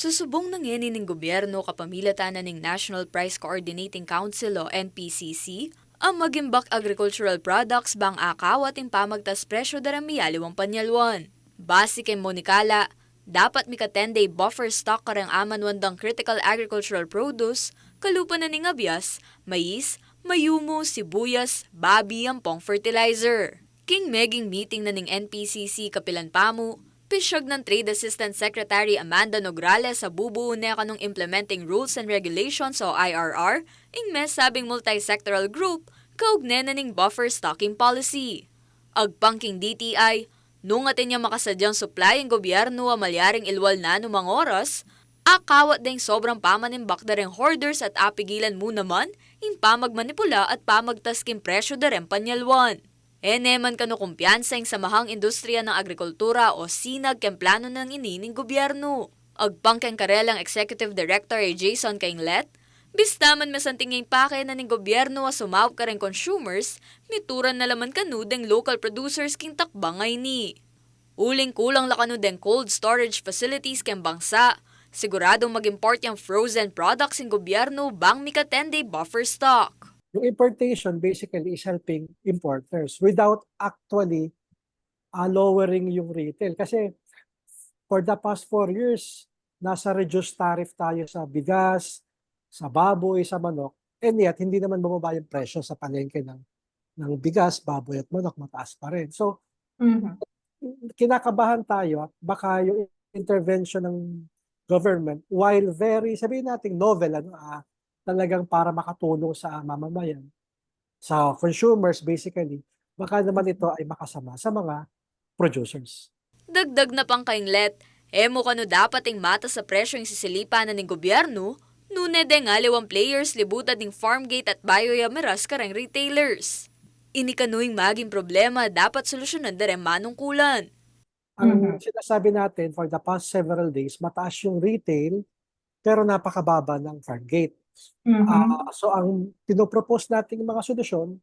Susubong ng ng gobyerno kapamilatanan ng National Price Coordinating Council o NPCC ang magimbak agricultural products bang akaw at impamagtas presyo daramiyaliwang panyalwan. Base kay Monicala, dapat mika 10-day buffer stock karang aman wandang critical agricultural produce, kalupa na ning abyas, mais, mayumo, sibuyas, babi, ampong fertilizer. King meging meeting na ning NPCC kapilan pamu, pisyag ng Trade Assistant Secretary Amanda Nograles sa bubuo na kanong Implementing Rules and Regulations o IRR, ing mes sabing multi-sectoral group, kaugne na ning buffer stocking policy. Agpangking DTI, nung atin niya makasadyang supply ang gobyerno a malyaring ilwal na numang oras, akawat ding sobrang pamanimbak da rin hoarders at apigilan mo naman, ing pamagmanipula at pamagtasking presyo da rin panyalwan. Eneman kano kumpiyansa ing samahang industriya ng agrikultura o sinag ken plano ng inining gobyerno. Agpangkeng karelang Executive Director Jason Kainglet, bistaman masantinging pake na ning gobyerno a sumawag ka rin consumers, mituran na laman kanu deng local producers king takbangay ni. Uling kulang la kanu deng cold storage facilities ken bangsa, siguradong mag-import yung frozen products ing gobyerno bang mika 10-day buffer stock. Yung importation basically is helping importers without actually lowering yung retail. Kasi for the past 4 years, nasa reduced tariff tayo sa bigas, sa baboy, sa manok, and yet hindi naman bumaba yung presyo sa palengke ng bigas, baboy at manok, mataas pa rin. So, kinakabahan tayo, baka yung intervention ng government, while very, sabihin natin novel, talagang para makatulong sa mamamayan, sa consumers basically, baka naman ito ay makasama sa mga producers. Dagdag na pang Kainglet, emo kano dapat ing mata sa presyo yung sisilipan na ng gobyerno, nune deng aliwang players libutan ng Farmgate at Bioyamiras karang retailers. Ini kanuing maging problema dapat solusyonan da rin manungkulan. Ang sinasabi natin for the past several days, mataas yung retail pero napakababa ng Farmgate. So ang pinopropose nating mga solusyon,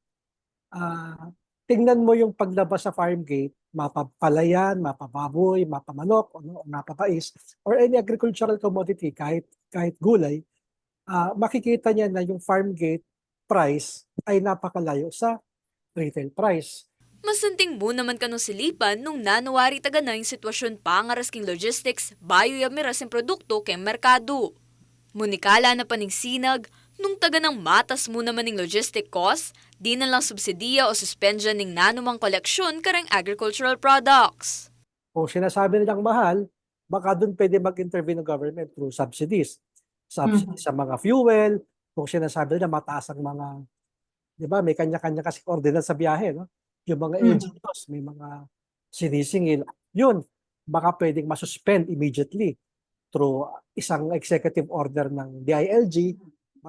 tingnan mo yung paglabas sa Farmgate, mapapalayan, mapababoy, mapamanok, o mapapais, or any agricultural commodity, kahit gulay, makikita niya na yung Farmgate price ay napakalayo sa retail price. Masanting mo naman kanong silipan nung nanuwari taga na yung sitwasyon pangaras king logistics, Bioyamiras yung produkto keng merkado. Munikala na paning sinag, nung taga ng matas mo naman ng logistic cost, di na lang subsidiya o suspension ng nanumang koleksyon karang agricultural products. Kung sinasabi nilang mahal, baka doon pwede mag-intervene ng government through subsidies. Subsidies sa mga fuel, kung sinasabi nila mataas ang mga, di ba, may kanya-kanya kasi ordinance sa biyahe, no? Yung mga LGUs, may mga sinisingil, yun, baka pwedeng masuspend immediately through isang executive order ng DILG.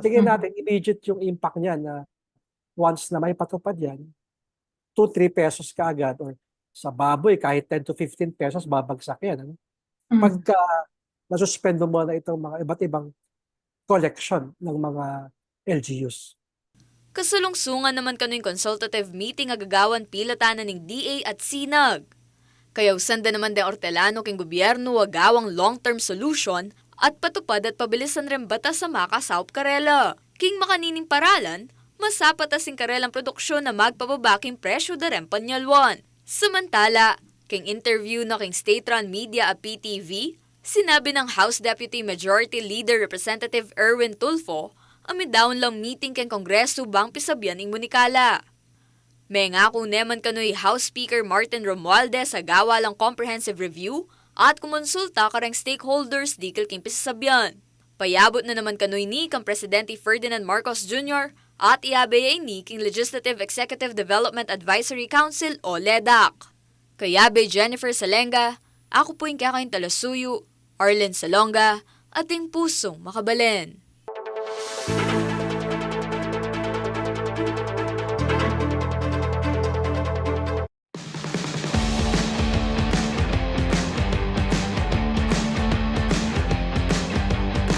Tingnan natin, immediate yung impact niya na once na may patupad yan, 2-3 pesos kaagad, or sa baboy, kahit 10 to 15 pesos, babagsak yan. Ano? Pagka nasuspend mo na itong mga iba't ibang collection ng mga LGUs. Kasalungsungan naman kano'y consultative meeting agagawan pilatanan ng DA at Sinag. Kayaw sanda naman de Ortelano king gobyerno agawang long-term solution at patupad at pabilisan rin batas sa maka South Karela. King makanining paralan, masapatas sing karelang produksyon na magpababaking presyo da rin panyalwan. Samantala, king interview na king state-run media at PTV, sinabi ng House Deputy Majority Leader Representative Erwin Tulfo, amidaon lang meeting king Kongreso bang pisabyan ng Munikala. May nga kung neman kano'y House Speaker Martin Romualdez sa gawa lang comprehensive review at kumonsulta karang stakeholders dikil king pisasabyan. Payabot na naman kano'y ni kang Presidente Ferdinand Marcos Jr. at iabay ni king Legislative Executive Development Advisory Council o LEDAC. Kayabe Jennifer Salenga, ako po yung kakain Talasuyo, Arlen Salonga, ating pusong makabalen.